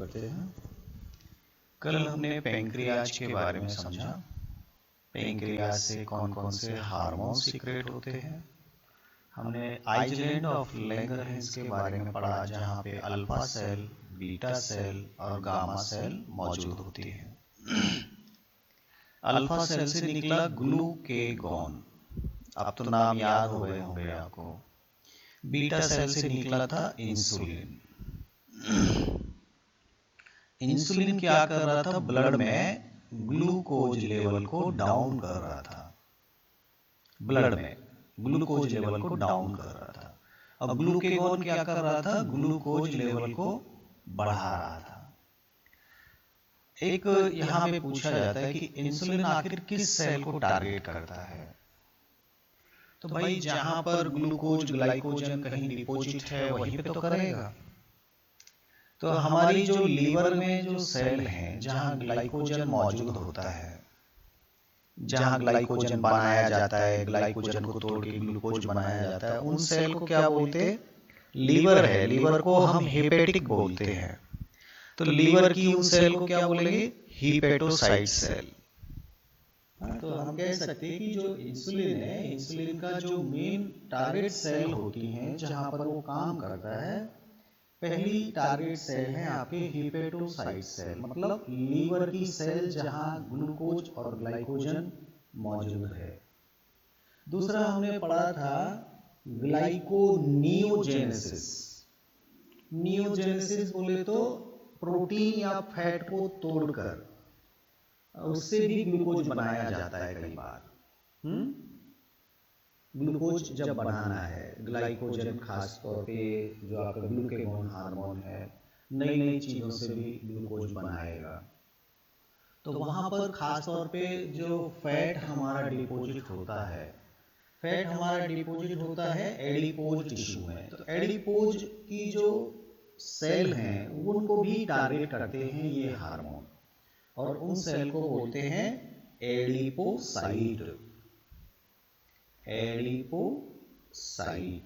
करते हैं। कल हमने पैंक्रियाज के बारे में समझा। पैंक्रियाज से कौन कौन से हार्मोन सीक्रेट होते हैं। हमने आइसलैंड ऑफ लैंगरहैंस के बारे में पढ़ा, जहाँ पे अल्फा सेल, बीटा सेल और गामा सेल मौजूद होती है। अल्फा सेल से निकला ग्लूकेगॉन, अब तो नाम याद हो गए होंगे आपको। बीटा सेल से निकला था इंसुलिन। इंसुलिन क्या कर रहा था? ब्लड में ग्लूकोज लेवल को डाउन कर रहा था। ब्लड में ग्लूकोज लेवल को डाउन कर रहा था। अब ग्लूकेगॉन क्या कर रहा था? ग्लूकोज लेवल को बढ़ा रहा था। एक यहाँ पे पूछा जाता है कि इंसुलिन आखिर किस सेल को टारगेट करता है? तो भाई जहां पर ग्लूकोज ग्लाइकोजन कहीं डिपॉजिट है वहीं पे तो करेगा। तो हमारी जो लीवर में जो सेल हैं जहां ग्लाइकोजन मौजूद होता है, जहां ग्लाइकोजन बनाया जाता है, ग्लाइकोजन को तोड़ के ग्लूकोज बनाया जाता है, उन सेल को क्या बोलते हैं? लीवर है। लीवर को हम हेपेटिक बोलते हैं। तो लीवर की उन सेल को क्या बोलेंगे? हीपेटोसाइट सेल। तो हम कह सकते हैं कि जो इंसुलिन है, इंसुलिन का जो मेन टारगेट सेल होती हैं जहां पर वो काम करता है, पहली टारगेट सेल है आपके हीपेटोसाइट सेल, मतलब लीवर की सेल जहां ग्लूकोज और ग्लाइकोजन मौजूद है। दूसरा हमने पढ़ा था ग्लाइकोनियोजेनेसिस। नियोजेनेसिस बोले तो प्रोटीन या फैट को तोड़कर उससे भी ग्लूकोज बनाया जाता है कई बार। ग्लूकोज जब बनाना है, ग्लाइकोजन खास तौर पे जो आपका ग्लूकेगॉन हार्मोन है, नई नई चीजों से भी ग्लूकोज बनाएगा। तो वहां पर खास तौर पे जो फैट हमारा डिपॉजिट होता है, फैट हमारा डिपॉजिट होता है एडिपोज टिश्यू में। तो एडिपोज की जो सेल हैं उनको भी टारगेट करते हैं ये हार्मोन, और उन सेल को बोलते हैं एडिपोसाइट। एडिपोसाइट,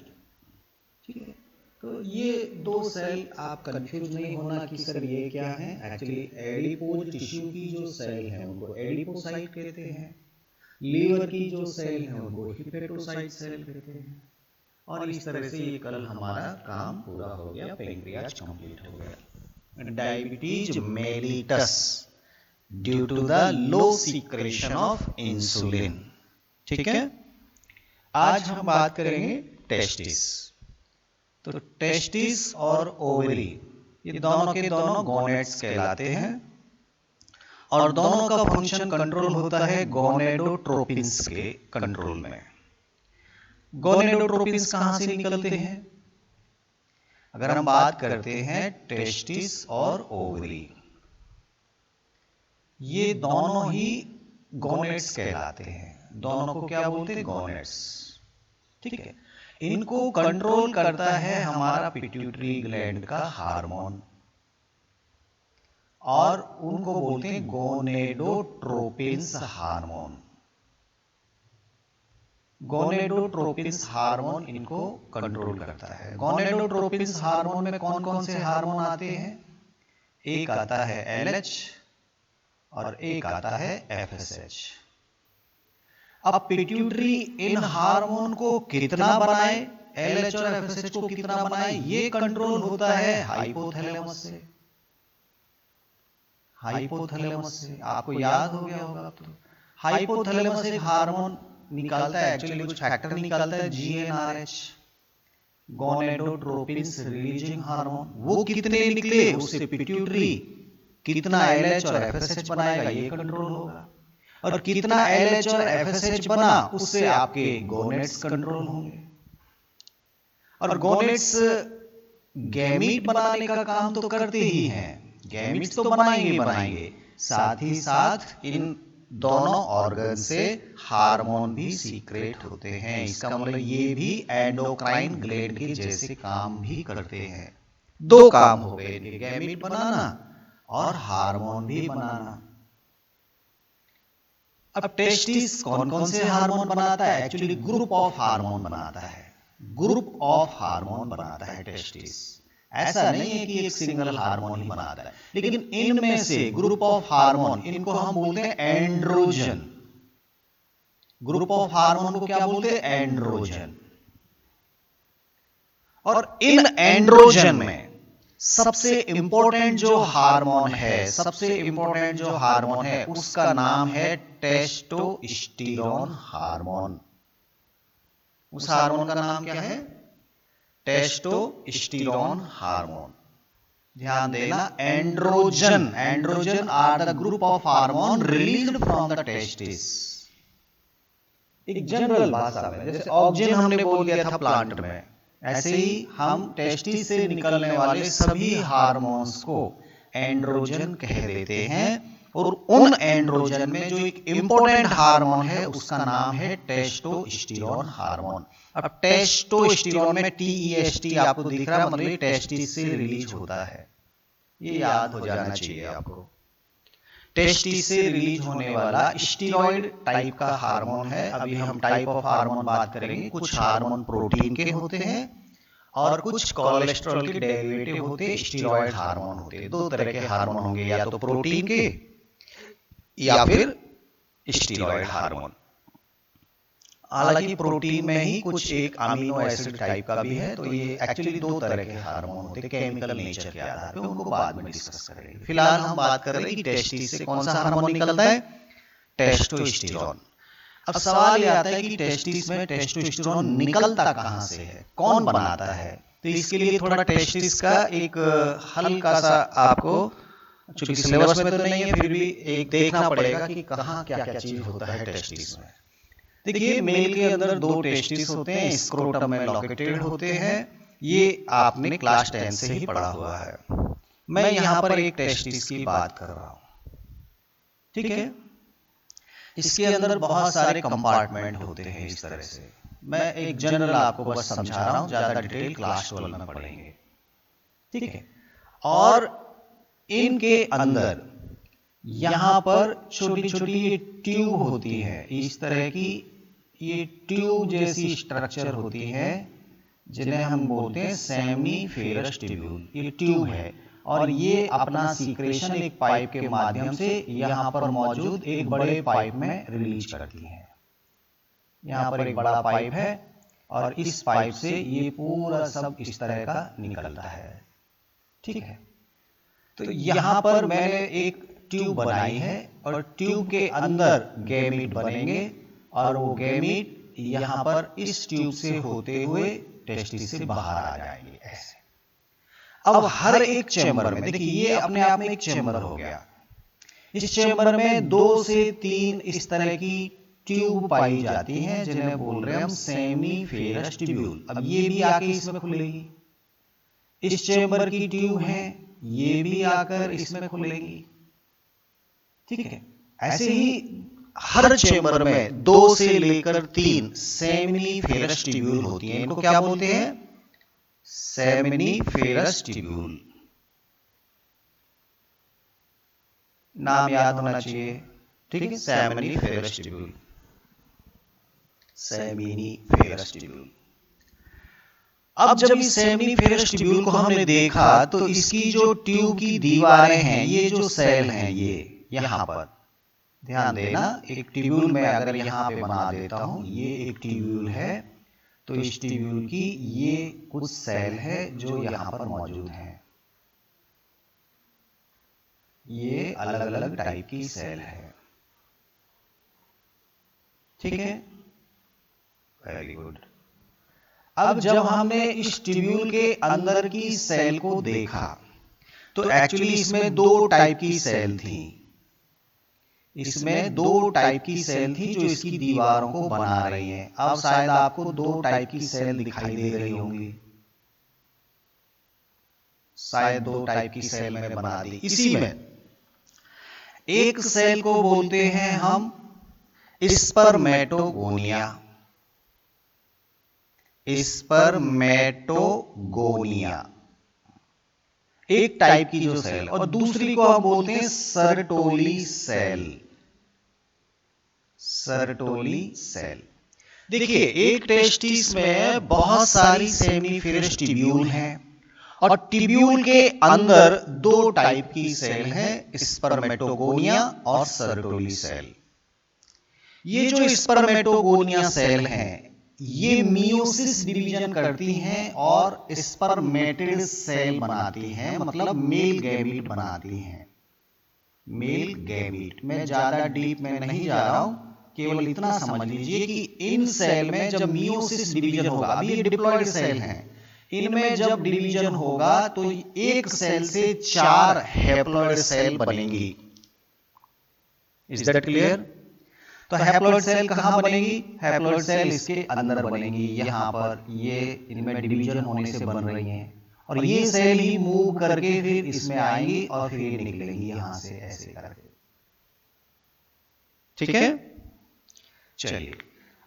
ठीक है। तो ये दो सेल आप कंफ्यूज नहीं होना कि सर ये क्या है। एक्चुअली एडिपोज टिश्यू की जो सेल है उनको एडिपोसाइट कहते हैं, लीवर की जो सेल है उनको हिपेटोसाइट सेल कहते हैं। और इस तरह से ये कल हमारा काम पूरा हो गया, पैंक्रियाज कंप्लीट हो गया। Diabetes mellitus due to the low secretion of insulin, ठीक है। आज हम बात करेंगे टेस्टिस। तो टेस्टिस और ओवरी ये दोनों के दोनों गोनेड्स कहलाते हैं, और दोनों का फंक्शन कंट्रोल होता है गोनेडोट्रोपिन्स के कंट्रोल में। गोनेडोट्रोपिन्स कहां से निकलते हैं? अगर हम बात करते हैं टेस्टिस और ओवरी, ये दोनों ही गोनेड्स कहलाते हैं। दोनों को क्या बोलते हैं? गोनेड्स, ठीक है। इनको कंट्रोल करता है हमारा पिट्यूटरी ग्लैंड का हार्मोन, और उनको बोलते हैं गोनेडोट्रोपिन्स हार्मोन। गोनेडोट्रोपिन्स हार्मोन इनको कंट्रोल करता है। गोनेडोट्रोपिन्स हार्मोन में कौन कौन से हार्मोन आते हैं? एक आता है LH और एक आता है FSH। अब पिट्यूटरी इन हार्मोन को कितना बनाए, LH और FSH को कितना बनाए, ये कंट्रोल होता है हाइपोथैलेमस से। हाइपोथैलेमस से आपको याद हो गया होगा। तो हाइपोथैलेमस एक हार्मोन निकालता है, एक्चुअली कुछ फैक्टर निकालता है, GnRH, गोनेडोट्रोपिन्स रिलीजिंग हार्मोन। वो कितने निकले, उससे पिट्यूटरी कितना LH और FSH बनाएगा ये कंट्रोल होगा, और कितना LH और FSH बना उससे आपके गोनेड्स कंट्रोल होंगे। और गोनेड्स गैमीट बनाने का काम तो करते ही हैं, गैमीट्स तो बनाएंगे बनाएंगे, साथ ही साथ इन दोनों ऑर्गन से हार्मोन भी सीक्रेट होते हैं। इसका मतलब ये भी एंडोक्राइन ग्लैंड के जैसे काम भी करते हैं। दो काम हो गए इनके, गैमीट बनाना और हार्मोन भी बनाना। अब टेस्टिस कौन कौन से हार्मोन बनाता है? एक्चुअली ग्रुप ऑफ हार्मोन बनाता है, ग्रुप ऑफ हार्मोन बनाता है टेस्टिस। ऐसा नहीं है कि एक सिंगल हार्मोन ही बनाता है, लेकिन इनमें से ग्रुप ऑफ हार्मोन, इनको हम बोलते हैं एंड्रोजन। ग्रुप ऑफ हार्मोन को क्या बोलते हैं? एंड्रोजन। और इन एंड्रोजन में सबसे इंपॉर्टेंट जो हार्मोन है, सबसे इंपॉर्टेंट जो हार्मोन है, उसका नाम है टेस्टोस्टेरोन हार्मोन। उस हार्मोन का नाम क्या है? Testosterone hormone. ध्यान देना, androgen, androgen are the group of hormone released from the testis. एक जनरल भाषा में, जैसे ऑक्सीजन हमने बोल दिया था प्लांट में, ऐसे ही हम टेस्टिस से निकलने वाले सभी हार्मोन्स को एंड्रोजन कह देते हैं। और उन एंड्रोजन में जो एक इंपॉर्टेंट हार्मोन है, उसका नाम है टेस्टोस्टेरोन हार्मोन। अब टेस्टोस्टेरोन में TEST आपको दिख रहा है, मतलब टेस्टिस से रिलीज होता है। ये याद हो जाना चाहिए आपको। टेस्टिस से रिलीज होने वाला स्टीरॉयड टाइप का हार्मोन है। अभी हम टाइप ऑफ हार्मोन बात करेंगे। कुछ हार्मोन प्रोटीन के होते हैं और कुछ कोलेस्ट्रॉल के डेरिवेटिव होते हैं, स्टीरॉयड हार्मोन होते हैं। दो तरह के हार्मोन होंगे, या तो प्रोटीन के या फिर स्टीरॉयड हार्मोन। हालांकि प्रोटीन में ही कुछ एक अमीनो एसिड टाइप का भी है, तो ये एक्चुअली दो तरह के हार्मोन होते हैं केमिकल नेचर के आधार पे, उनको बाद में डिस्कस करेंगे। फिलहाल हम बात कर रहे हैं कि टेस्टिस से कौन सा हार्मोन निकलता है? टेस्टोस्टेरोन। अब सवाल ये आता है कि टेस्टिस में टेस्टोस्टेरोन निकलता कहां से है, कौन बनाता है? तो इसके लिए थोड़ा टेस्टिस का एक हल्का सा आपको, चूंकि सिलेबस में तो नहीं है, फिर भी एक देखना पड़ेगा कि कहां क्या क्या चीज होता है टेस्टिस में। देखिए, मेल के अंदर दो टेस्टिस होते हैं, स्क्रोटम में लोकेटेड होते हैं। ये आपने क्लास 10 से ही पढ़ा हुआ है। मैं यहां पर एक टेस्टिस की बात कर रहा हूं, ठीक है। इसके अंदर बहुत सारे कंपार्टमेंट होते हैं इस तरह से। मैं एक जनरल आपको बस समझा रहा हूं, ज्यादा डिटेल क्लास 12 में पढ़ेंगे, ठीक है। और इनके अंदर यहां पर छोटी छोटी ये ट्यूब होती है, इस तरह की ये ट्यूब जैसी स्ट्रक्चर होती है, जिन्हें हम बोलते हैं सेमिफेरस ट्यूब्यूल। ये ट्यूब है और ये अपना सीक्रेशन एक पाइप के माध्यम से यहां पर मौजूद एक बड़े पाइप में रिलीज करती है। यहां पर एक बड़ा पाइप है और इस पाइप से ये पूरा सब इस तरह का निकलता है, ठीक है। तो यहां पर मैंने एक ट्यूब बनाई है और ट्यूब के अंदर गैमीट बनेंगे और वो गैमीट यहां पर इस ट्यूब से होते हुए टेस्टिस से बाहर आ जाएंगे, ऐसे। अब हर एक चेंबर में, देखिए ये अपने आप में एक चेंबर हो गया। इस चेंबर में 2 से 3 इस तरह की ट्यूब पाई जाती हैं, जिन्हें बोल रहे हैं हम सेमिफेरस ट्यूब्यूल। अब ये भी आके इसमें खुलेगी। इस चेंबर की ट्यूब है, ये भी आकर इसमें खुलेगी, ठीक है। ऐसे ही हर चेंबर में 2 से लेकर 3 सेमिफेरस ट्यूब्यूल होती हैं। इनको क्या बोलते हैं? सेमिफेरस ट्यूब्यूल। नाम याद होना चाहिए, ठीक है। सेमिफेरस ट्यूब्यूल, सेमिफेरस ट्यूब्यूल। अब जब इस सेमिफेरस ट्यूब्यूल को हमने देखा, तो इसकी जो ट्यूब की दीवारें हैं, ये जो सेल हैं, ये यहां पर ध्यान देना, एक ट्यूब्यूल में अगर यहां पे बना देता हूं, ये एक ट्यूब्यूल है, तो इस ट्यूब्यूल की ये कुछ सेल है जो यहां पर मौजूद हैं। ये अलग अलग टाइप की सेल है, ठीक है। Very good. अब जब हमने इस ट्यूब्यूल के अंदर की सेल को देखा, तो एक्चुअली इसमें 2 टाइप की सेल थी। इसमें 2 टाइप की सेल थी जो इसकी दीवारों को बना रही हैं। अब शायद आपको 2 टाइप की सेल दिखाई दे रही होंगी, शायद 2 टाइप की सेल मैंने बना दी। इसी में एक सेल को बोलते हैं हम स्पर्मेटोगोनिया, स्पर्मेटोगोनिया एक टाइप की जो सेल, और दूसरी को हम बोलते हैं सर्टोली सेल, सर्टोली सेल। देखिए, एक टेस्टिस में बहुत सारी सेमिफेरस ट्यूब्यूल हैं और ट्यूब्यूल के अंदर दो टाइप की सेल है, स्पर्मेटोगोनिया और सर्टोली सेल। ये जो स्पर्मेटोगोनिया सेल हैं, ये मियोसिस डिवीजन करती हैं और स्पर्मेटिड सेल बनाती हैं, मतलब मेल गैमीट बनाती हैं। मेल गैमीट में ज्यादा डीप में नहीं जा रहा हूं, केवल इतना समझ लीजिए कि इन सेल में जब मियोसिस डिवीजन होगा, अभी ये डिप्लॉयड सेल हैं, इनमें जब डिवीजन होगा तो एक सेल से 4 हैप्लॉयड सेल बनेंगी। Is that clear? तो हैप्लॉयड सेल कहां बनेगी? हैप्लॉयड सेल इसके अंदर बनेंगी, यहां पर ये इनमें डिवीजन होने से बन रही हैं, और ये सेल ही मूव करके फिर इसमें आएंगी और फिर ये निकलेंगी यहां से ऐसे करके। ठीक है, चलिए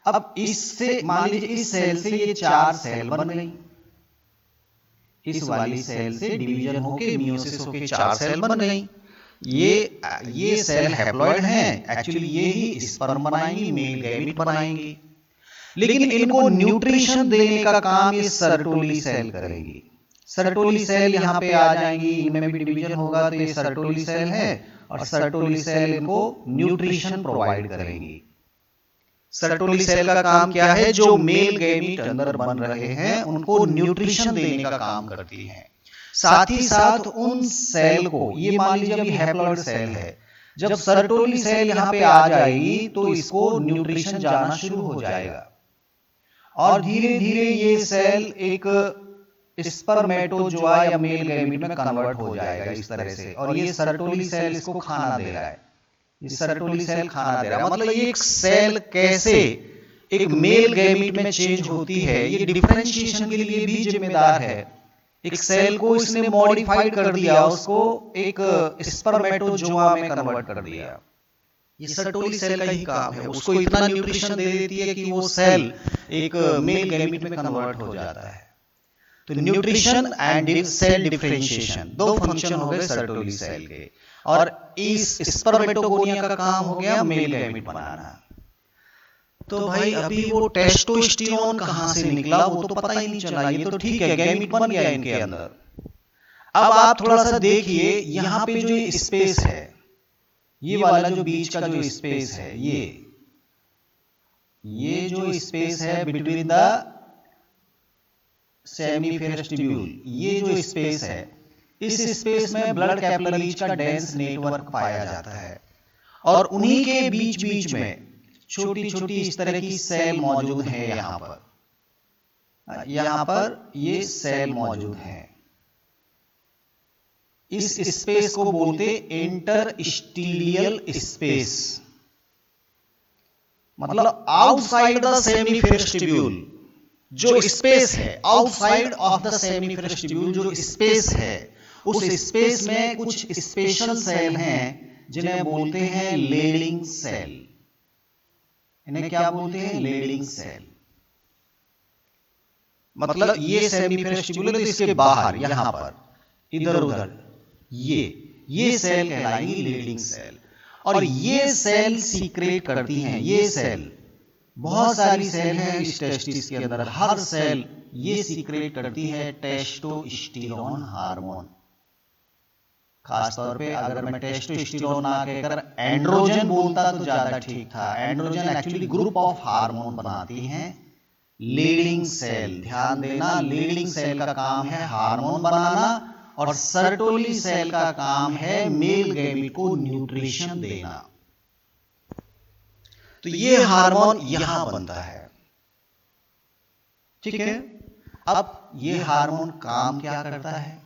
अब इससे मान लीजिए इस सेल से ये 4 सेल बन गई, इस वाली सेल से डिवीजन होके मियोसिस होके 4 सेल बन गई। ये सेल हैप्लॉयड हैं, एक्चुअली ये ही स्पर्म बनाएंगी, मेल गैमीट बनाएंगी, लेकिन इनको न्यूट्रिशन देने का काम ये सर्टोली सेल करेगी। सर्टोली सेल यहाँ पे आ जाएंगी, इनमें भी डिवीजन होगा तो ये सर्टोली सेल है, और सर्टोली सेल इनको न्यूट्रिशन प्रोवाइड करेंगी। सर्टोली सेल का काम क्या है? जो मेल गैमीट अंदर बन रहे हैं उनको न्यूट्रिशन देने का काम करती हैं। साथ ही साथ उन सेल को, ये मान लीजिए अभी हैप्लॉयड सेल है, जब सर्टोली सेल यहाँ पे आ जाएगी तो इसको न्यूट्रिशन जाना शुरू हो जाएगा, और धीरे धीरे ये सेल एक स्पर्मेटोजोआ या मेल गैमीट में कन्वर्ट हो जाएगा इस तरह से, और ये सर्टोली सेल इसको खाना दे रहा है, ये सर्टोली सेल खाना दे रहा है। मतलब ये एक सेल कैसे एक मेल गैमीट में चेंज होती है, ये डिफरेंशिएशन के लिए भी जिम्मेदार है। एक सेल को इसने मॉडिफाइड कर दिया, उसको एक स्पर्मेटोजोआ में कन्वर्ट कर दिया। ये सर्टोली सेल का ही काम है, उसको इतना न्यूट्रिशन दे देती है कि वो सेल एक मेल गैमीट में कन्वर्ट हो जाता है। तो न्यूट्रिशन एंड सेल डिफरेंशिएशन दो फंक्शन हो गए सर्टोली सेल के, और इस स्पर्मेटोगोनिया का काम हो गया मेल गैमीट बनाना। तो भाई अभी वो टेस्टोस्टेरोन कहां से निकला वो तो पता ही नहीं चला, ये तो ठीक है गैमीट बन गया इनके अंदर। अब आप थोड़ा सा देखिए यहां पे जो स्पेस है, ये वाला जो बीच का जो स्पेस है, ये जो स्पेस है बिटवीन द सेमिनिफेरस ट्यूब्यूल, ये जो स्पेस है, इस स्पेस में ब्लड कैपिलरीज का डेंस नेटवर्क पाया जाता है, और उन्हीं के बीच बीच में छोटी छोटी इस तरह की सेल मौजूद है। यहां पर ये सेल मौजूद है। इस स्पेस को बोलते इंटरस्टीलियल स्पेस, मतलब आउटसाइड द सेमिनिफेरस ट्यूब्यूल जो स्पेस है, outside of the seminiferous tubule जो स्पेस है, उस स्पेस में कुछ स्पेशल सेल हैं जिन्हें बोलते हैं लेडिंग सेल। इन्हें क्या बोलते हैं? Leydig cell. मतलब ये सेमिनिफेरस ट्यूब्यूल है तो इसके बाहर यहां पर इधर उधर ये सेल कहलाएंगी लेडिंग सेल, और ये सेल सीक्रेट करती हैं। ये सेल, बहुत सारी सेल हैं इस टेस्टिस के अंदर, हर सेल ये सीक्रेट करती है टेस्टोस्टेरोन हार्मोन। खासतौर पे अगर मैं टेस्टोस्टेरोन ना कहकर एंड्रोजन बोलता तो ज्यादा ठीक था। Androgen actually group of hormone बनाती हैं लीडिंग सेल। ध्यान देना, लीडिंग सेल का काम है हार्मोन बनाना, और सर्टोली सेल का काम है मेल गैमीट को न्यूट्रिशन देना। तो ये हार्मोन यहां बनता है, ठीक है। अब ये हार्मोन काम क्या करता है?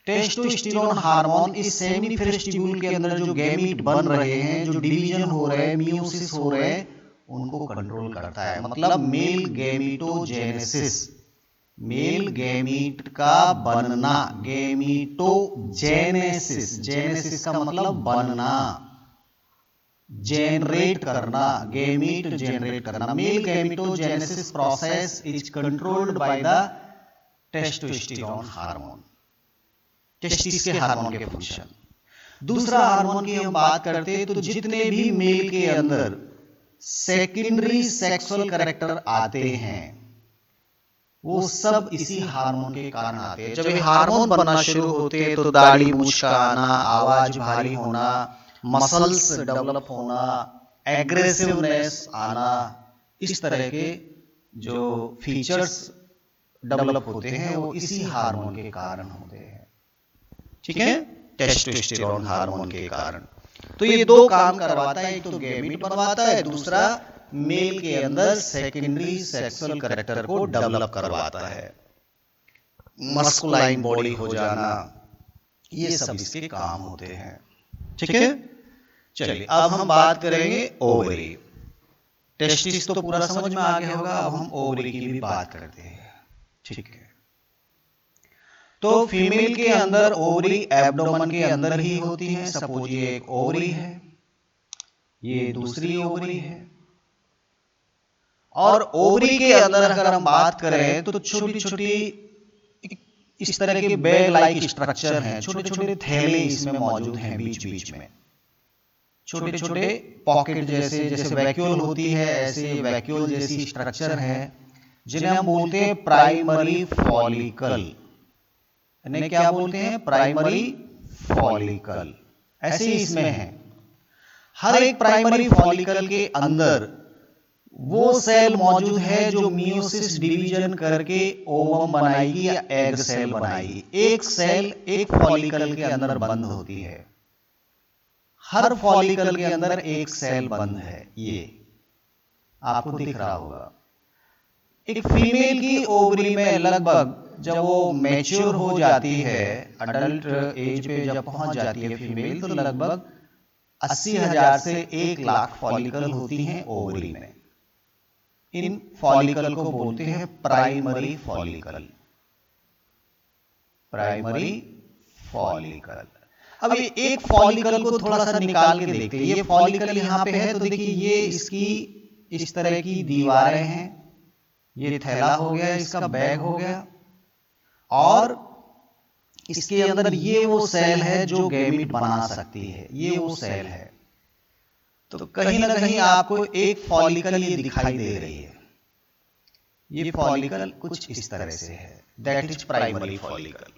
टेस्टोस्टेरोन हार्मोन इस सेमिनिफेरस ट्यूब्यूल के अंदर जो गैमीट बन रहे हैं, जो डिवीजन हो रहे हैं, मियोसिस हो रहे हैं, उनको कंट्रोल करता है। मतलब मेल गैमीटोजेनेसिस, मेल गैमीट का बनना, गैमीटोजेनेसिस, जेनेसिस का मतलब बनना, जेनरेट करना, गैमीट जेनरेट करना। Male gametogenesis process is controlled by the testosterone hormone. Testis के हार्मोन के फंक्शन। दूसरा हार्मोन की हम बात करते हैं तो जितने भी मेल के अंदर सेकेंडरी सेक्सुअल कैरेक्टर आते हैं, वो सब इसी हार्मोन के कारण आते हैं। जब ये हार्मोन बनना शुरू होते हैं तो दाढ़ी मूंछ का आना, आवाज भारी होना, मसल्स डेवलप होना, एग्रेसिवनेस आना, इस तरह के जो फीचर्स डेवलप होते हैं वो इसी हार्मोन के कारण होते हैं। ठीक है, टेस्टोस्टेरोन हार्मोन के कारण। तो ये दो काम करवाता है, एक तो गैमीट बनवाता है, दूसरा मेल के अंदर सेकेंडरी सेक्सुअल कैरेक्टर को डेवलप करवाता है, मस्कुलाइन बॉडी हो जाना, ये सब इसके काम होते हैं। ठीक है, चलिए अब हम बात करेंगे ओवरी। टेस्टिस तो पूरा समझ में आ गया होगा, अब हम ओवरी की भी बात करते हैं। ठीक है, तो फीमेल के अंदर ओवरी एब्डोमेन के अंदर ही होती है। सपोज ये एक ओवरी है, ये दूसरी ओवरी है, और ओवरी के अंदर अगर हम बात करें तो छोटी छोटी इस तरह के बैग लाइक स्ट्रक्चर हैं, छोटे छोटे थैले इसमें मौजूद हैं बीच बीच में, छोटे छोटे पॉकेट जैसे, जैसे वैक्यूल होती है ऐसे वैक्यूल जैसी स्ट्रक्चर है, जिन्हें हम बोलते हैं प्राइमरी फॉलिकल। इन्हें क्या बोलते हैं? Primary follicle. ऐसे ही इसमें है। हर एक प्राइमरी फॉलिकल के अंदर वो सेल मौजूद है जो मियोसिस डिवीजन करके ओवम बनाएगी या एग सेल बनाएगी। एक सेल एक फॉलिकल के अंदर बंद होती है, हर फॉलिकल के अंदर एक सेल बंद है। ये आपको दिख रहा होगा। एक फीमेल की ओवरी में लगभग जब वो मैच्योर हो जाती है, अडल्ट एज पे जब पहुंच जाती है फीमेल, तो लगभग 80,000 से 1,00,000 फॉलिकल होती हैं ओवरी में। इन फॉलिकल को बोलते हैं प्राइमरी फॉलिकल। Primary follicle. अब ये एक फॉलिकल को थोड़ा सा निकाल के देखते हैं। ये फॉलिकल यहां पे है, तो देखिए ये इसकी इस तरह की दीवारें हैं, ये थैला हो गया, इसका बैग हो गया, और इसके अंदर ये वो सेल है जो गैमीट बना सकती है, ये वो सेल है। तो कहीं ना कहीं आपको एक फॉलिकल ये दिखाई दे रही है। ये फॉलिकल कुछ इस तरह से है, that is primary follicle.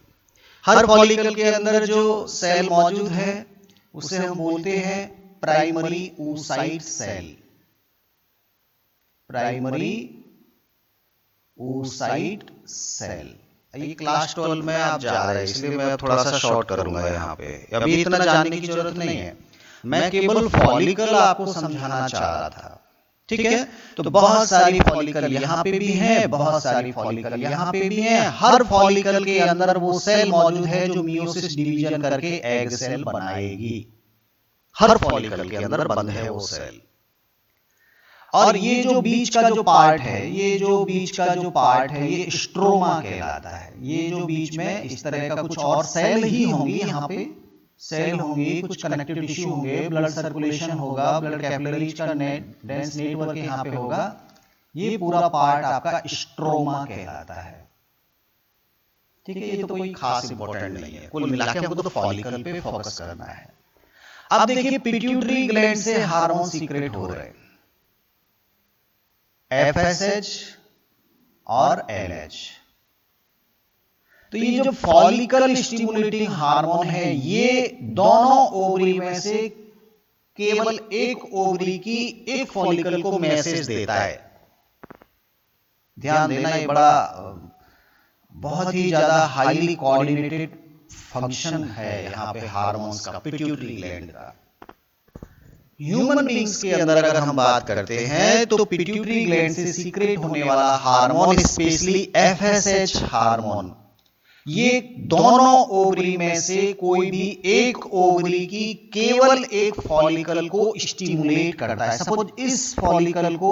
Her follicle के अंदर जो सेल मौजूद है उसे हम बोलते हैं primary oocyte cell. Primary oocyte cell. ये क्लास 12 में आप जा रहे हैं, इसलिए मैं थोड़ा सा शॉर्ट करूंगा यहाँ पे। अभी इतना जानने की जरूरत नहीं है, मैं केवल फॉलिकल आपको समझाना चाह रहा था। ठीक है, तो बहुत सारी फॉलिकल यहाँ पे भी है, बहुत सारी फॉलिकल यहाँ पे भी है। हर फॉलिकल के अंदर वो सेल मौजूद है जो मियोसिस डिवीजन करके एग सेल बनाएगी। हर फॉलिकल के अंदर बंद है वो सेल। और ये जो बीच का जो पार्ट है, ये जो बीच का जो पार्ट है, ये स्ट्रोमा कहलाता है। ये जो बीच में इस तरह का कुछ और सेल ही होंगी, यहाँ पे सेल होंगी, कुछ कनेक्टिव टिश्यू होंगे, ब्लड सर्कुलेशन होगा, ब्लड कैपिलरीज का डेंस नेटवर्क यहाँ पे होगा। ये पूरा पार्ट आपका स्ट्रोमा कहलाता है। ठीक है, ये तो कोई खास इंपॉर्टेंट नहीं है, कुल मिला के हमको तो फॉलिकल पे फोकस करना है। अब देखिए पिट्यूटरी ग्लैंड से हार्मोन सीक्रेट हो रहे हैं, FSH और LH। तो ये जो फॉलिकल स्टिमुलेटिंग हार्मोन है, ये दोनों ओवरी में से केवल एक ओवरी की एक फॉलिकल को मैसेज देता है। ध्यान देना, ये बड़ा बहुत ही ज्यादा हाईली कोऑर्डिनेटेड फंक्शन है यहाँ पे हार्मोन्स का, पिट्यूटरी ग्लैंड का। ह्यूमन बींग्स के अंदर अगर हम बात करते हैं तो पिट्यूटरी ग्लैंड से सीक्रेट होने वाला हार्मोन, स्पेशली FSH हार्मोन, ये दोनों ओवरी में से कोई भी एक ओवरी की केवल एक फॉलिकल को स्टिमुलेट करता है। सपोज इस फॉलिकल को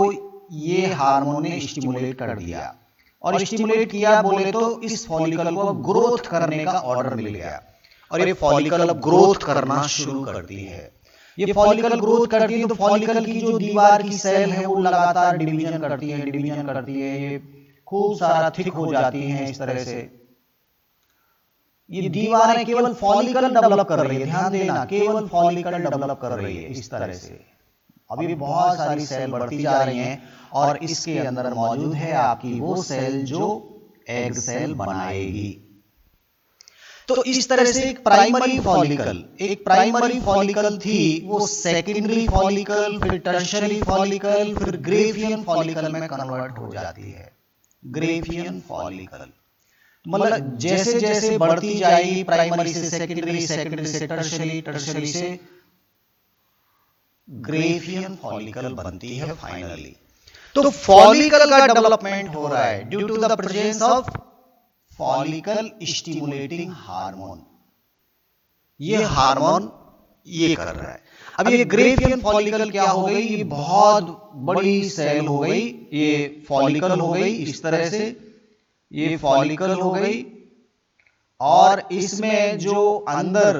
ये हार्मोन ने स्टिमुलेट कर दिया, और स्टिमुलेट किया बोले तो इस फॉलिकल को ग्रोथ करने का ऑर्डर मिल गया, और ये फॉलिकल अब ग्रोथ करना शुरू करती है। ये फॉलिकल ग्रोथ करती है तो फॉलिकल की जो दीवार की सेल है वो लगातार डिवीजन करती है, डिवीजन करती है, ये खूब सारा थिक हो जाती है। इस तरह से ये दीवारें केवल फॉलिकल डेवलप कर रही है, ध्यान देना, केवल फॉलिकल डेवलप कर रही है इस तरह से। अभी बहुत सारी सेल बढ़ती जा रही हैं, और इसके अंदर मौजूद है आपकी वो सेल जो एग सेल बनाएगी। तो इस तरह से एक प्राइमरी फॉलिकल थी, वो सेकेंडरी फॉलिकल, फिर टर्शियरी फॉलिकल, फिर ग्रेवियन फॉलिकल में कन्वर्ट हो जाती है। ग्रेवियन फॉलिकल मतलब जैसे जैसे बढ़ती जाएगी प्राइमरी से सेकेंडरी, सेकेंडरी से टर्शियरी, टर्शियरी से ग्रेवियन फॉलिकल बनती है फाइनली। तो फॉलिकल का डेवलपमेंट हो रहा है due to the presence of follicle stimulating hormone. ये हार्मोन ये कर रहा है। अब ये ग्रेवियन फॉलिकल क्या हो गई, ये बहुत बड़ी सेल हो गई, ये फॉलिकल हो गई, इस तरह से ये फॉलिकल हो गई, और इसमें जो अंदर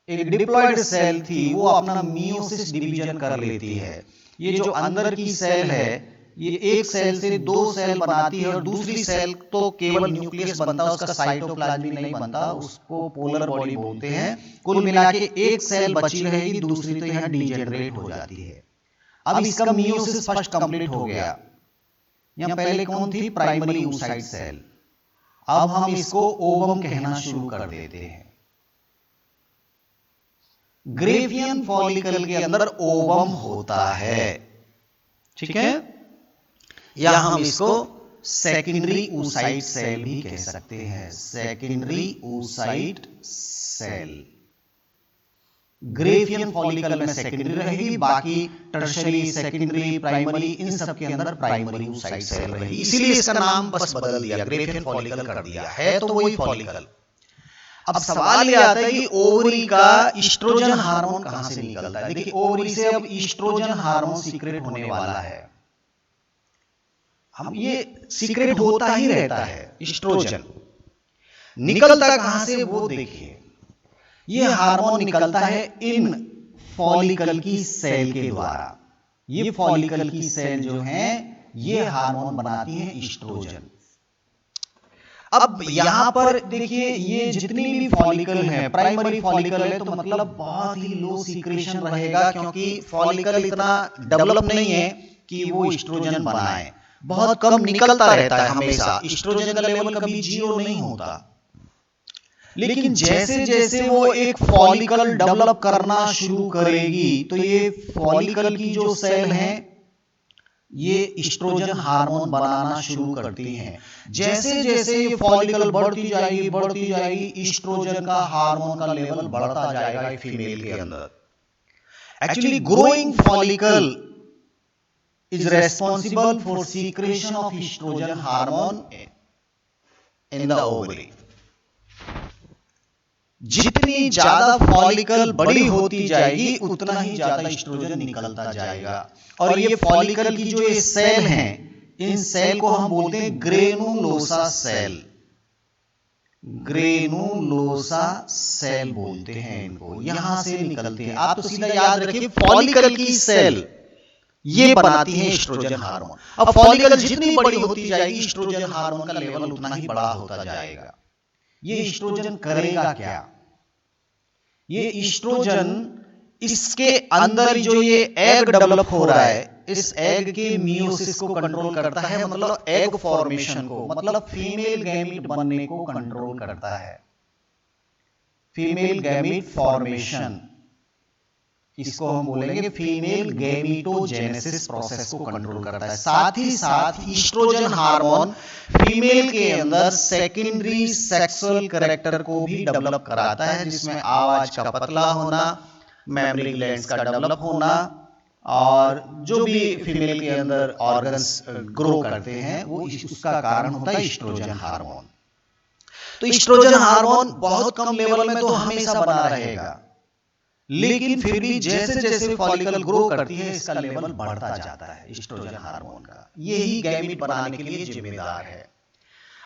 एक डिप्लॉइड सेल थी वो अपना मियोसिस डिवीजन कर लेती है। ये जो अंदर की सेल है ये एक सेल से दो सेल बनाती है, और दूसरी सेल तो केवल न्यूक्लियस बनता है, उसका साइटोप्लाज्म भी नहीं बनता, उसको पोलर बॉडी बोलते हैं। कुल मिला के एक सेल बची रहेगी, दूसरी तो यहां डिजेनरेट हो जाती है। अब इसका मियोसिस फर्स्ट कंप्लीट हो गया। यहां पहले कौन थी, प्राइमरी oocyte सेल। अब हम इसको ओवम कहना शुरू कर देते हैं। ग्रेवियन फॉलिकल के अंदर ओवम होता है, ठीक है, या हम इसको सेकेंडरी oocyte सेल भी कह सकते हैं। सेकेंडरी oocyte सेल ग्रेवियन फॉलिकल में सेकेंडरी रहेगी, बाकी टर्शियरी, सेकेंडरी, प्राइमरी, इन सब के अंदर प्राइमरी oocyte सेल रहेगी। इसीलिए इसका नाम बस बदल दिया, ग्रेवियन फॉलिकल कर दिया है, तो वही फॉलिकल। अब सवाल ये आता है कि ओवरी का ईस्ट्रोजन हार्मोन कहां से निकलता है। देखिए ओवरी से अब ईस्ट्रोजन हार्मोन सीक्रेट होने वाला है। हम ये सीक्रेट होता ही रहता है, ईस्ट्रोजन निकलता कहां से वो देखिए। ये हार्मोन निकलता है इन फॉलिकल की सेल के द्वारा। ये फॉलिकल की सेल जो है ये हार्मोन बनाती है ईस्ट्रोजन। अब यहां पर देखिए ये जितनी भी फॉलिकल है, प्राइमरी फॉलिकल है, तो मतलब बहुत ही लो सीक्रेशन रहेगा, क्योंकि फॉलिकल इतना डेवलप नहीं है कि वो ईस्ट्रोजन बनाए। बहुत कम निकलता रहता है हमेशा, ईस्ट्रोजन का लेवल कभी 0 नहीं होता। लेकिन जैसे जैसे वो एक फॉलिकल डेवलप करना शुरू करेगी, तो ये फॉलिकल की जो सेल हैं ये ईस्ट्रोजन हार्मोन बनाना शुरू करती हैं। जैसे जैसे ये फॉलिकल बढ़ती जाएगी, ईस्ट्रोजन का हार्मोन का लेवल बढ़ता जाएगा फीमेल के अंदर। Actually growing follicle is responsible for secretion of estrogen hormone in the ovary. जितनी ज्यादा फॉलिकल बड़ी होती जाएगी उतना ही ज्यादा एस्ट्रोजन निकलता जाएगा। और ये फॉलिकल की जो ये सेल हैं, इन सेल को हम बोलते हैं ग्रेनुलोसा सेल। ग्रेनुलोसा सेल बोलते हैं इनको, यहां से निकलते हैं। आप तो सीधा याद रखिए फॉलिकल की सेल ये बनाती है एस्ट्रोजन हार्मोन। अब फॉलिकल जितनी बड़ी होती जाएगी एस्ट्रोजन हार्मोन का लेवल उतना ही बड़ा होता जाएगा। ये एस्ट्रोजन करेगा क्या, ये एस्ट्रोजन इसके अंदर जो ये एग डेवलप हो रहा है, इस एग के मियोसिस को कंट्रोल करता है, मतलब एग फॉर्मेशन को, मतलब फीमेल गैमीट बनने को कंट्रोल करता है। फीमेल गैमीट फॉर्मेशन, इसको हम बोलेंगे फीमेल गैमीटोजेनेसिस प्रोसेस को कंट्रोल करता है। साथ ही साथ ईस्ट्रोजन हार्मोन फीमेल के अंदर सेकेंडरी सेक्सुअल कैरेक्टर को भी डेवलप कराता है, जिसमें आवाज का पतला होना, मेमोरी ग्लैंड्स का डेवलप होना, और जो भी फीमेल के अंदर ऑर्गन्स ग्रो करते हैं वो उसका कारण होता है ईस्ट्रोजन हार्मोन। तो ईस्ट्रोजन हार्मोन बहुत कम लेवल में तो हमेशा बना रहेगा, लेकिन फिर भी जैसे जैसे फॉलिकल ग्रो करती है इसका लेवल बढ़ता जाता है एस्ट्रोजन हार्मोन का। यही गैमीट बनाने के लिए जिम्मेदार है।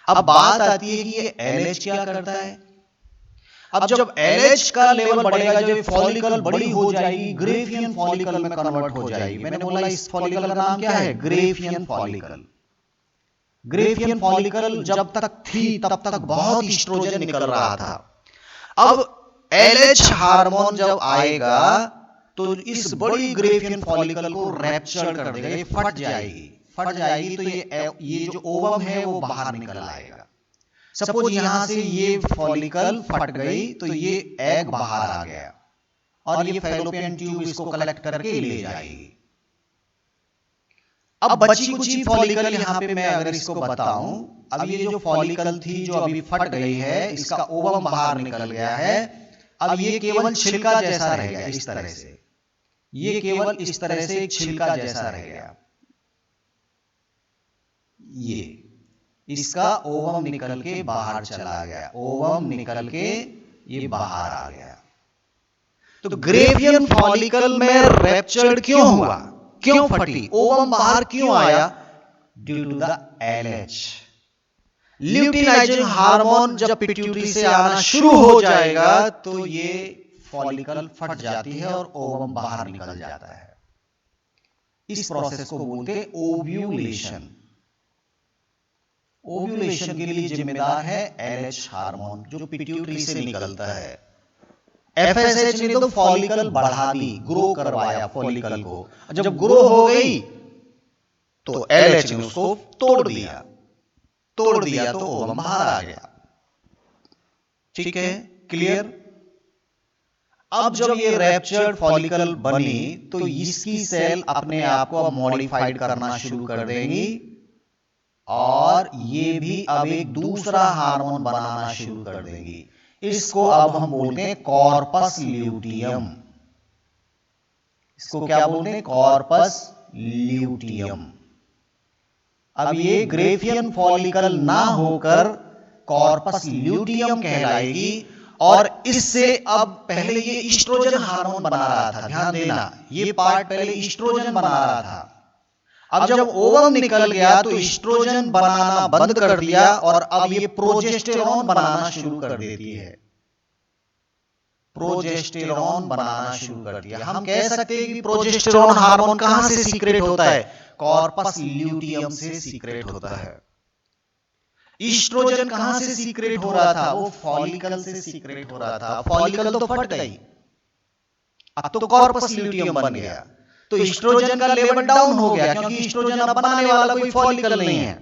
अब बात आती है कि ये एलएच क्या करता है। अब जब एलएच का लेवल बढ़ेगा, जब फॉलिकल बड़ी हो जाएगी, ग्रेवियन फॉलिकल में कन्वर्ट हो जाएगी। मैंने बोला इस फॉलिकल का नाम क्या है, ग्रेवियन फॉलिकल। ग्रेवियन फॉलिकल जब तक थी तब तक बहुत एस्ट्रोजन निकल रहा था। अब एलएच हार्मोन जब आएगा तो इस बड़ी ग्रेवियन फॉलिकल को रैप्चर कर देगा, ये फट जाएगी। फट जाएगी तो ये जो ओवम है वो बाहर निकल आएगा। सपोज यहां से ये फॉलिकल फट गई तो ये एग बाहर आ गया और ये फैलोपियन ट्यूब इसको कलेक्ट करके ले जाएगी। अब बची कुची फॉलिकल यहां पे मैं अगर इसको बताऊं, अब ये जो फॉलिकल थी जो अभी फट गई है, इसका ओवम बाहर निकल गया है। अब ये केवल छिलका जैसा रह गया इस तरह से, ये केवल इस तरह से एक छिलका जैसा रह गया। ये इसका ओवम निकल के बाहर चला गया, ओवम निकल के ये बाहर आ गया। तो ग्रेवियन फॉलिकल में रैप्चर्ड क्यों हुआ, क्यों फटी, ओवम बाहर क्यों आया? Due to the LH। Luteinizing hormone जब पिट्यूटरी से आना शुरू हो जाएगा तो ये फॉलिकल फट जाती है और ओवम बाहर निकल जाता है। इस प्रोसेस को बोलते हैं ओव्यूलेशन। ओव्यूलेशन के लिए जिम्मेदार है LH हार्मोन जो पिट्यूटरी से निकलता है। FSH ने तो फॉलिकल बढ़ा दी, ग्रो करवाया फॉलिकल को। जब ग्रो हो गई तो LH ने उसको तोड़ दिया तो ओवम बाहर आ गया। ठीक है, क्लियर? अब जब ये रैप्चर्ड फॉलिकल बनी तो इसकी सेल अपने आप को अब मॉडिफाइड करना शुरू कर देंगी और ये भी अब एक दूसरा हार्मोन बनाना शुरू कर देंगी। इसको अब हम बोलते हैं कॉर्पस ल्यूटियम। इसको क्या बोलते हैं? Corpus luteum. अब ये ग्रेवियन फॉलिकल ना होकर कॉर्पस ल्यूटियम कहलाएगी और इससे अब पहले ये ईस्ट्रोजन हार्मोन बना रहा था। ध्यान देना, ये पार्ट पहले ईस्ट्रोजन बना रहा था। अब जब ओवम निकल गया तो ईस्ट्रोजन बनाना बंद कर दिया और अब ये प्रोजेस्टेरॉन बनाना शुरू कर देती है। प्रोजेस्टेरॉन बनाना शुरू कर दिया। हम कह सकते हैं कि प्रोजेस्टेरॉन हार्मोन कहां से सीक्रेट होता है? कॉर्पस ल्यूटियम से सीक्रेट होता है। ईस्ट्रोजन कहां से सीक्रेट हो रहा था? वो फॉलिकल से सीक्रेट हो रहा था। फॉलिकल तो फट गई, अब तो कॉर्पस ल्यूटियम बन गया, तो ईस्ट्रोजन का लेवल डाउन हो गया क्योंकि ईस्ट्रोजन अब बनाने वाला कोई फॉलिकल नहीं है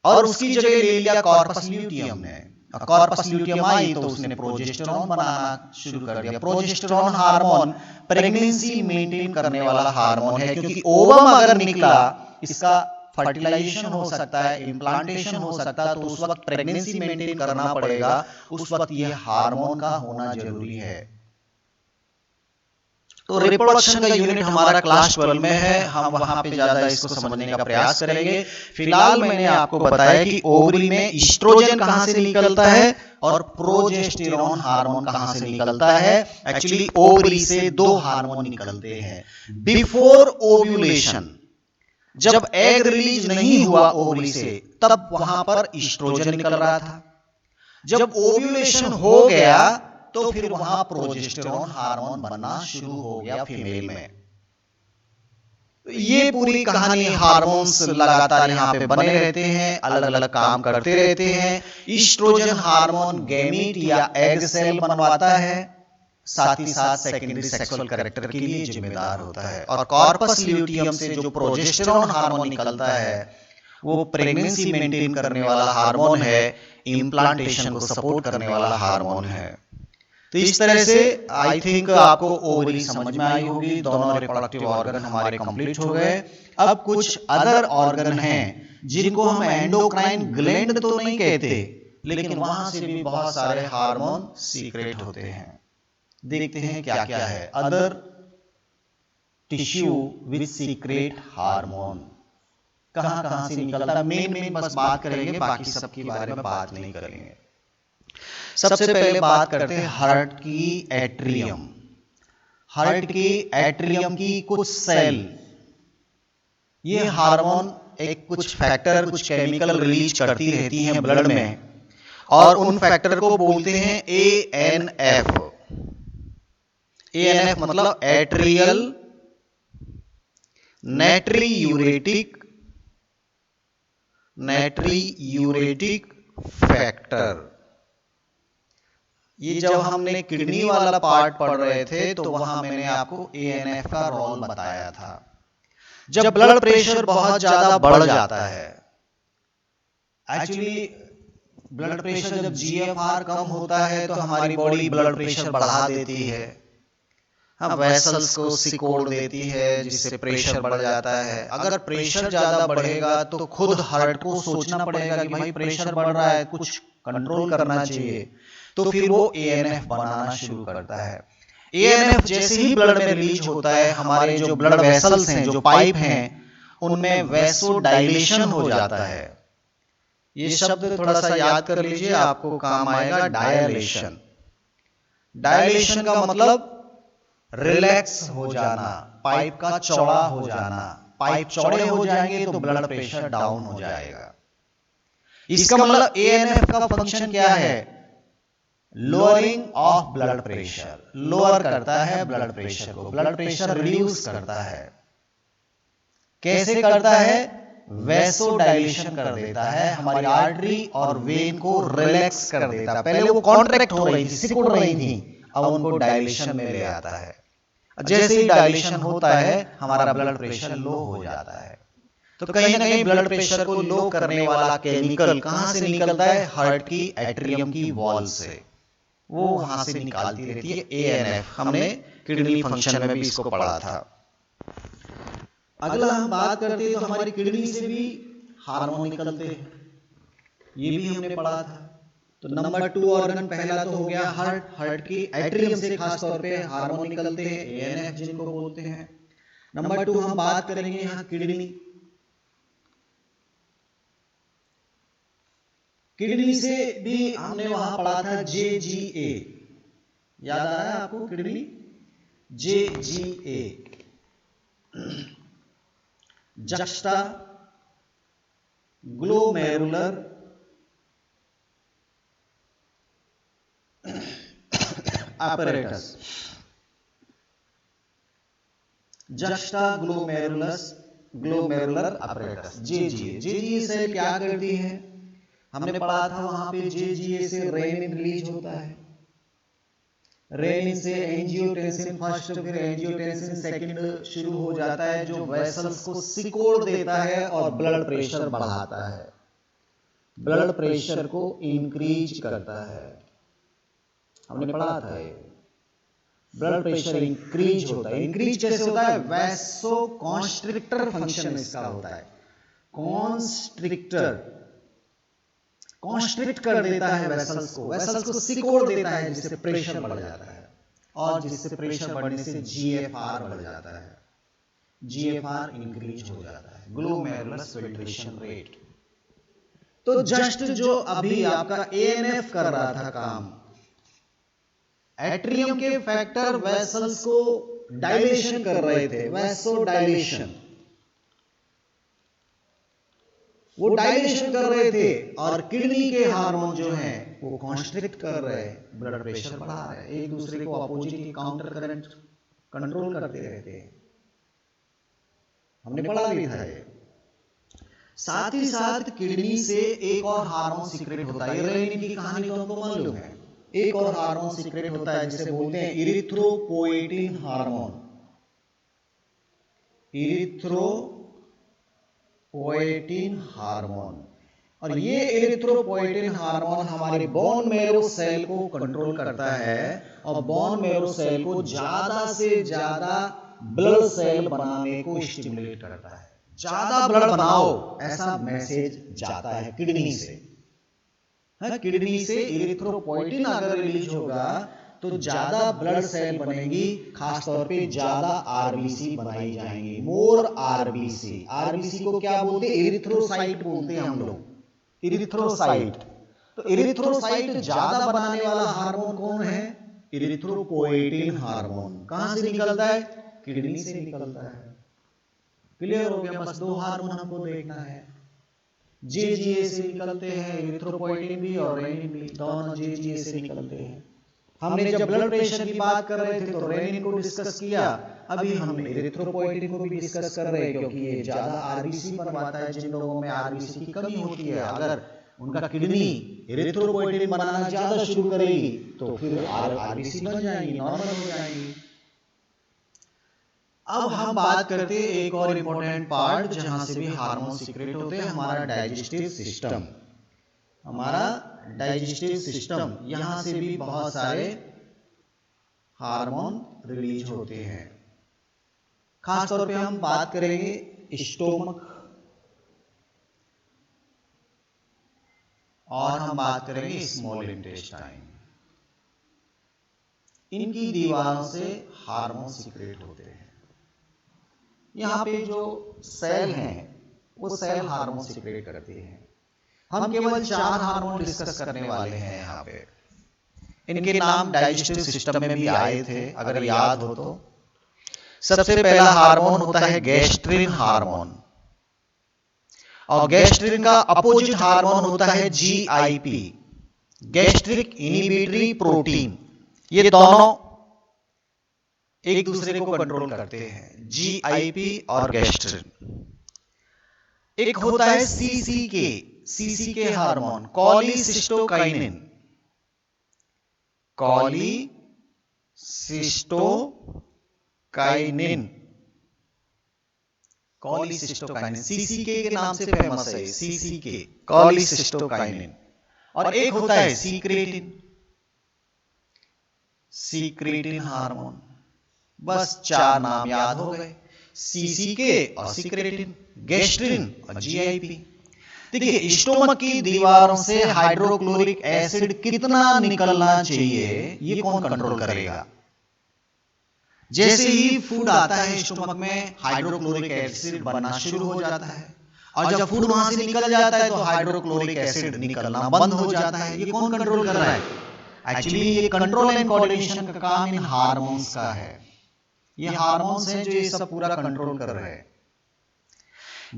और उसकी जगह ले लिया कॉर्पस ल्यूटियम ने। कॉर्पस ल्यूटियम आई तो उसने प्रोजेस्टेरॉन बनाना शुरू कर दिया। प्रोजेस्टेरॉन हार्मोन प्रेगनेंसी मेंटेन करने वाला हार्मोन है क्योंकि ओवम अगर निकला, इसका फर्टिलाइजेशन हो सकता है, इम्प्लांटेशन हो सकता है, तो उस वक्त प्रेगनेंसी मेंटेन करना पड़ेगा। उस वक्त ये हार्मोन का होना जरूरी है। तो रिप्रोडक्शन का यूनिट हमारा क्लास 12 में है, हम वहां पे ज्यादा इसको समझने का प्रयास करेंगे। फिलहाल मैंने आपको बताया कि ओवरी में ईस्ट्रोजन कहां से निकलता है और प्रोजेस्टेरॉन हार्मोन कहां से निकलता है। एक्चुअली ओवरी से दो हार्मोन निकलते हैं। बिफोर ओव्यूलेशन, जब एग रिलीज नहीं हुआ ओवरी से, तब वहां पर ईस्ट्रोजन निकल रहा था। जब ओव्यूलेशन हो गया तो फिर वहां प्रोजेस्टेरॉन हार्मोन बनना शुरू हो गया फीमेल में। ये पूरी कहानी, हार्मोन्स लगातार यहां पे बने रहते हैं, अलग अलग काम करते रहते हैं। ईस्ट्रोजन हार्मोन गैमीट या एग सेल बनवाता है, साथ ही साथ सेकेंडरी सेक्सुअल कैरेक्टर के लिए जिम्मेदार होता है। और कॉर्पस ल्यूटियम से जो प्रोजेस्टेरॉन हार्मोन निकलता है वो प्रेगनेंसी मेंटेन करने वाला हार्मोन है, इम्प्लांटेशन को सपोर्ट करने वाला हार्मोन है। तो इस तरह से आई थिंक आपको ओवरी समझ में आई होगी। दोनों रिप्रोडक्टिव ऑर्गन हमारे कंप्लीट हो गए। अब कुछ अदर ऑर्गन हैं जिनको हम एंडोक्राइन ग्लैंड तो नहीं कहते, लेकिन वहां से भी बहुत सारे हार्मोन सीक्रेट होते हैं। देखते हैं क्या क्या है। Other tissue which secret hormone, कहां कहां से निकलता है, मेन बस बात करेंगे, बाकी सबके बारे में बात नहीं करेंगे। सबसे पहले बात करते हैं हार्ट की एट्रियम। हार्ट की एट्रियम की कुछ सेल, ये हार्मोन एक कुछ फैक्टर, कुछ केमिकल रिलीज करती रहती हैं ब्लड में और उन फैक्टर को बोलते हैं ANF। ANF मतलब एट्रियल नाइट्रियूरेटिक फैक्टर। ये जब हमने किडनी वाला पार्ट पढ़ रहे थे तो वहां मैंने आपको ANF का रोल बताया था। जब ब्लड प्रेशर बहुत ज्यादा बढ़ जाता है, एक्चुअली ब्लड प्रेशर जब जीएफआर कम होता है तो हमारी बॉडी ब्लड प्रेशर बढ़ा देती है, हाँ, वेसल्स को सिकोड़ देती है जिससे प्रेशर बढ़ जाता है। अगर प्रेशर ज्यादा बढ़ेगा तो खुद हार्ट को सोचना पड़ेगा कि भाई प्रेशर बढ़ रहा है, कुछ कंट्रोल करना चाहिए, तो फिर वो एएनएफ बनाना शुरू करता है। एएनएफ जैसे ही ब्लड में रिलीज होता है, हमारे जो ब्लड वेसल्स हैं, जो पाइप हैं, उनमें वैसोडाइलेशन हो जाता है। ये शब्द थोड़ा सा याद कर लीजिए, आपको काम आएगा। डायलेशन, डायलेशन का मतलब रिलैक्स हो जाना, पाइप का चौड़ा हो जाना। पाइप चौड़े हो जाएंगे तो ब्लड प्रेशर डाउन हो जाएगा। इसका मतलब एएनएफ का फंक्शन क्या है? Lowering of blood pressure, lower करता है ब्लड प्रेशर को, ब्लड प्रेशर रिड्यूस करता है। कैसे करता है? वैसोडाइलेशन कर देता है, हमारी आर्टरी और वेन को रिलैक्स कर देता है। पहले वो कॉन्ट्रैक्ट हो रही थी, सिकुड़ रही थी, अब उनको डायलेशन में ले आता है। जैसे ही डायलेशन होता है, हमारा ब्लड प्रेशर लो हो जाता है। तो कहीं ना कहीं ब्लड प्रेशर को लो करने वाला केमिकल कहां से निकलता है? हार्ट की एट्रियम की वॉल से, वो वहां से निकालती रहती है एएनएफ। हमने किडनी फंक्शन में भी इसको पढ़ा था। अगला हम बात करते हैं तो हमारी किडनी से भी हार्मोन निकलते हैं, ये भी हमने पढ़ा था। तो नंबर 2 ऑर्गन पहला तो हो गया हार्ट, हार्ट की एट्रियम से खास तौर पे हार्मोन निकलते हैं, एएनएफ जिनको बोलते हैं। नंबर 2 हम बात करेंगे यहां किडनी। किडनी से भी हमने वहां पढ़ा था जेजीए, याद आ रहा है आपको? Kidney JGA, juxtaglomerular apparatus, juxtaglomerular apparatus, JGA cell क्या करती है? हमने पढ़ा था वहां पे जेजीए से रेनिन रिलीज होता है, रेनिन से एंजियोटेंसिन फर्स्ट, फिर एंजियोटेंसिन सेकंड शुरू हो जाता है, जो वेसल्स को सिकोड़ देता है और ब्लड प्रेशर बढ़ाता है, ब्लड प्रेशर को इंक्रीज करता है। हमने पढ़ा था ये ब्लड प्रेशर इंक्रीज होता है। इंक्रीज कैसे होता है? वैसो कॉन्स्ट्रिक्टर फंक्शन इसका होता है। कॉन्स्ट्रिक्ट कर देता है वेसल्स को सिकोड़ देता है, जिससे प्रेशर बढ़ जाता है, और जिससे प्रेशर बढ़ने से जीएफआर बढ़ जाता है, जीएफआर इंक्रीज हो जाता है, ग्लोमेरुलर फिल्ट्रेशन रेट। तो जस्ट जो अभी आपका एएनएफ कर रहा था काम, एट्रियम के फैक्टर वेसल्स को डायलेशन कर रहे थे, वैसोडाइलेशन, वो डायलेशन कर रहे थे, और किडनी के हार्मोन जो हैं वो कॉन्स्ट्रिक्ट कर रहे हैं, ब्लड प्रेशर बढ़ा रहे हैं, एक दूसरे को अपोजिट काउंटर करंट कंट्रोल करते रहते हैं। हमने पढ़ा भी था ये। साथ ही साथ किडनी से एक और हार्मोन सीक्रेट होता है, रेनिन की कहानी तो हमको मालूम है। एक और हार्मोन सीक्रेट होता है जिसे बोलते हैं इरिथ्रोपोएटिन हार्मोन, इरिथ्रोपोएटिन हार्मोन। और ये इरिथ्रोपोएटिन हार्मोन हमारे बोन मैरो सेल को कंट्रोल करता है, और बोन मैरो सेल को ज्यादा से ज्यादा ब्लड सेल बनाने को स्टिमुलेट करता है। ज्यादा ब्लड बनाओ, ऐसा मैसेज जाता है किडनी से। किडनी से इरिथ्रोपोएटिन अगर रिलीज होगा तो ज्यादा ब्लड सेल बनेगी, खासतौर पे ज्यादा आरबीसी बनाई जाएंगी, मोर आरबीसी। आरबीसी को क्या बोलते हैं? इरिथ्रोसाइट बोलते हैं हम लोग, इरिथ्रोसाइट। तो इरिथ्रोसाइट ज्यादा बनाने वाला हार्मोन कौन है? Erythropoietin hormone. कहां से निकलता है? किडनी से निकलता है। क्लियर हो गया? बस दो हार्मोन हमको देखना है, जेजीए से निकलते हैं, इरिथ्रोपोएटिन भी और रेनिन भी, दोनों जेजीए से निकलते हैं। हमने जब ब्लड प्रेशर की बात कर रहे थे तो रेनिन को डिस्कस किया, अभी हम इरिथ्रोपोएटिन को भी डिस्कस कर रहे हैं, क्योंकि ये ज्यादा आरबीसी बनवाता है। जिन लोगों में आरबीसी की कमी होती है, अगर उनका किडनी इरिथ्रोपोएटिन बनाना ज्यादा शुरू करेगी तो फिर आरबीसी बन जाएंगी, नॉर्मल हो जाएंगी। अब हम बात करते हैं एक और इम्पोर्टेंट पार्ट जहां से भी हार्मोन सीक्रेट होते हैं, हमारा डाइजेस्टिव सिस्टम। हमारा डाइजेस्टिव सिस्टम, यहां से भी बहुत सारे हार्मोन रिलीज होते हैं। खास तौर पे हम बात करेंगे स्टोमक और हम बात करेंगे स्मॉल इंटेस्टाइन। इनकी दीवारों से हार्मोन सीक्रेट होते हैं। यहाँ पे जो सेल हैं वो सेल हार्मोन सीक्रेट करते हैं। हम केवल 4 हार्मोन डिस्कस करने वाले हैं यहाँ पे। इनके नाम डाइजेस्टिव सिस्टम में भी आए थे, अगर याद हो तो। सबसे पहला हार्मोन होता है गैस्ट्रिन हार्मोन, और गैस्ट्रिन का अपोजिट हार्मोन होता है जीआईपी, गैस्ट्रिक इनिबिटरी प्रोटीन। ये दोनों एक दूसरे को कंट्रोल करते हैं, जीआईपी और गैस्ट्रिन। एक होता है सीसीके, सीसीके हार्मोन, कॉलीसिस्टोकाइनिन, कॉलीसिस्टोकाइनिन, कॉलीसिस्टोकाइनिन सीसीके के नाम से फेमस है, सीसीके कॉलीसिस्टोकाइनिन। और एक होता है सीक्रेटिन, सीक्रेटिन हार्मोन। बस 4 नाम याद हो गए, सीसीके और सीक्रेटिन, गैस्ट्रिन और जीआईपी। देखिए, स्टोमक की दीवारों से हाइड्रोक्लोरिक एसिड कितना निकलना चाहिए ये कौन कंट्रोल करेगा? जैसे ही फूड आता है स्टोमक में, हाइड्रोक्लोरिक एसिड बनना शुरू हो जाता है, और जब फूड वहां से निकल जाता है तो हाइड्रोक्लोरिक एसिड निकलना बंद हो जाता है। ये कौन कंट्रोल कर रहा है? एक्चुअली ये कंट्रोल एंड कोऑर्डिनेशन का काम इन हार्मोन्स का है। ये हार्मोन्स हैं जो ये सब पूरा कंट्रोल कर रहे हैं।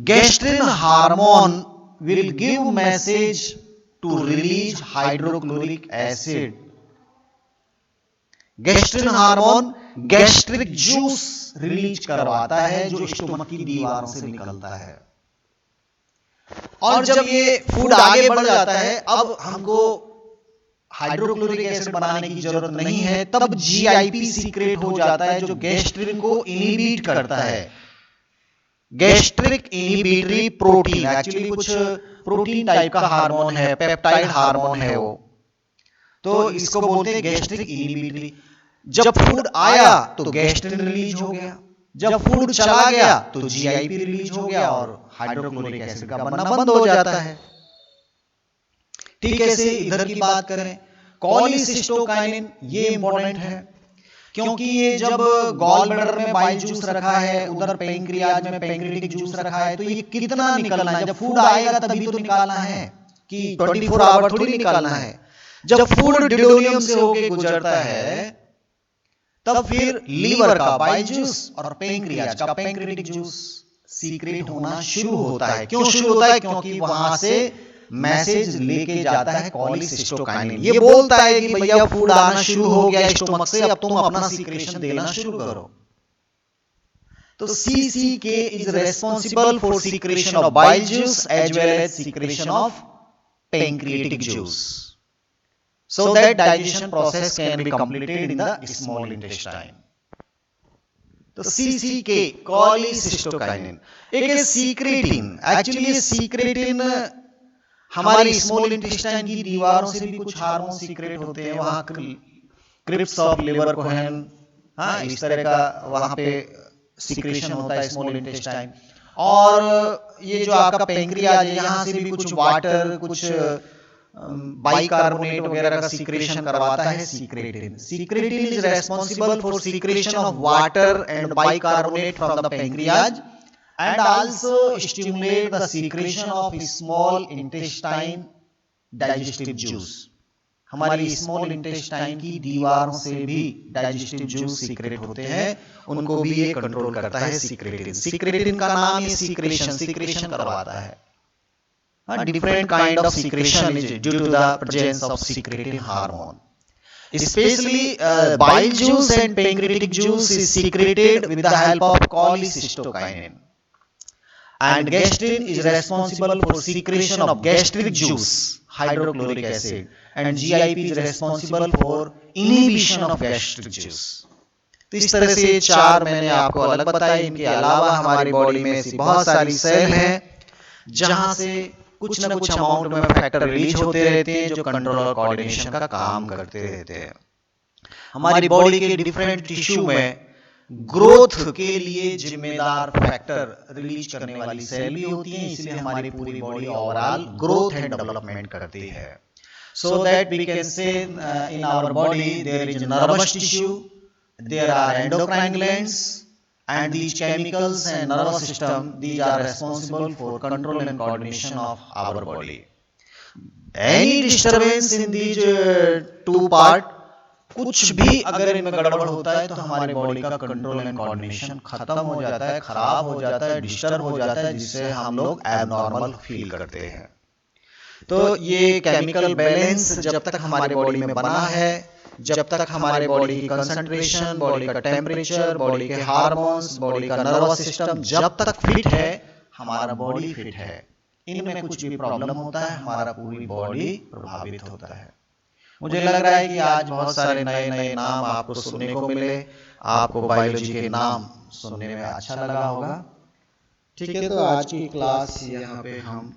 Gastrin hormone will give message to release hydrochloric acid. Gastrin hormone gastric juice release करवाता है जो स्टोमक की दीवारों से निकलता है। और जब ये फूड आगे बढ़ जाता है, अब हमको हाइड्रोक्लोरिक एसिड बनाने की जरूरत नहीं है, तब जीआईपी सीक्रेट हो जाता है जो गैस्ट्रिन को इनिबिट करता है। गैस्ट्रिक इनिबिटरी प्रोटीन, एक्चुअली कुछ प्रोटीन टाइप का हार्मोन है, पेप्टाइड हार्मोन है वो, तो इसको बोलते हैं गैस्ट्रिक इनिबिटरी। जब फूड आया तो गैस्ट्रिन रिलीज हो गया, जब फूड चला गया तो जीआईपी रिलीज हो गया और हाइड्रोक्लोरिक एसिड का बनना बंद हो जाता है। ठीक है, ऐसे इधर की बात करें, कॉलीसिस्टोकाइनिन, ये इंपॉर्टेंट है क्योंकि ये जब गॉल ब्लैडर में बाइल जूस रखा है, उधर पैंक्रियाज में पैंक्रियाटिक जूस रखा है, तो ये कितना निकलना है? जब फूड आएगा तभी तो निकालना है, कि 24 आवर थोड़ी निकालना है। जब फूड ड्यूडेनियम से होके गुजरता है तब फिर लीवर का बाइल जूस और पैंक्रियाज का पैंक्रियाटिक जूस सीक्रेट होना शुरू होता है। क्यों शुरू होता है? क्योंकि वहां से मैसेज लेके जाता है कॉलीसिस्टोकाइनिन। ये बोलता है कि भैया फूड आना शुरू हो गया स्टोमक से, अब तुम अपना सीक्रेशन देना शुरू करो। तो CCK is responsible for secretion of bile juice as well as secretion of pancreatic juice, so that digestion process can be completed in the small intestine. तो सीसीके कॉलीसिस्टोकाइनिन। एक है सीक्रेटिन, एक्चुअली ये सीक्रेटिन हमारी स्मॉल इंटेस्टाइन की दीवारों से भी कुछ हार्मोन सीक्रेट होते हैं। वहां क्रिप्स ऑफ लिवर कोहेन, हाँ, इस तरह का वहां पे सीक्रेशन होता है स्मॉल इंटेस्टाइन। और ये जो आपका पैंक्रियाज है, यहां से भी कुछ वाटर, कुछ बाइकार्बोनेट वगैरह का सीक्रेशन करवाता है secretin. Secretin is responsible for secretion of water and bicarbonate from the pancreas and also stimulate the secretion of small intestine digestive juice. हमारी स्मॉल इंटेस्टाइन की दीवारों से भी डाइजेस्टिव जूस सीक्रेट होते हैं, उनको भी ये कंट्रोल करता है सीक्रेटिन। सीक्रेटिन का नाम ये सीक्रेशन करवाता है। Different kind of secretion is due to the presence of secretin hormone. Especially bile juice and pancreatic juice is secreted with the help of cholecystokinin. And gastrin is responsible for secretion of gastric juice, hydrochloric acid, and GIP is responsible for inhibition of gastric juice. तो इस तरह से 4 मैंने आपको अलग बताए। इनके अलावा हमारी बॉडी में ऐसी बहुत सारी सेल हैं जहां से कुछ ना कुछ अमाउंट में फैक्टर रिलीज होते रहते हैं जो कंट्रोल और कोऑर्डिनेशन का काम करते रहते हैं। हमारी बॉडी के डिफरेंट टिश्यू में ग्रोथ के लिए जिम्मेदार फैक्टर रिलीज करने वाली सेल भी होती हैं, इसलिए हमारी पूरी body overall growth and development करती है। So that we can say in our body there is nervous tissue, there are endocrine glands, and these chemicals and nervous system, these are responsible for control and coordination of our body. Any disturbance in these two part, कुछ भी अगर इनमें गड़बड़ होता है तो हमारी body का कंट्रोल एंड कोऑर्डिनेशन खत्म हो जाता है, खराब हो जाता है, डिस्टर्ब हो जाता है, जिससे हम लोग एबनॉर्मल फील करते हैं। तो ये केमिकल बैलेंस जब तक हमारे बॉडी में बना है, जब तक हमारे बॉडी की कंसंट्रेशन, बॉडी का टेम्परेचर, बॉडी के हार्मोन्स, बॉडी का नर्वस सिस्टम जब तक फिट है, हमारा बॉडी फिट है। इनमें कुछ भी प्रॉब्लम होता है, हमारा पूरी बॉडी प्रभावित होता है। मुझे लग रहा है कि आज बहुत सारे नए नए नाम आपको सुनने को मिले, आपको बायोलॉजी के नाम सुनने में अच्छा लगा होगा। ठीक है, तो आज की क्लास यहाँ पे हम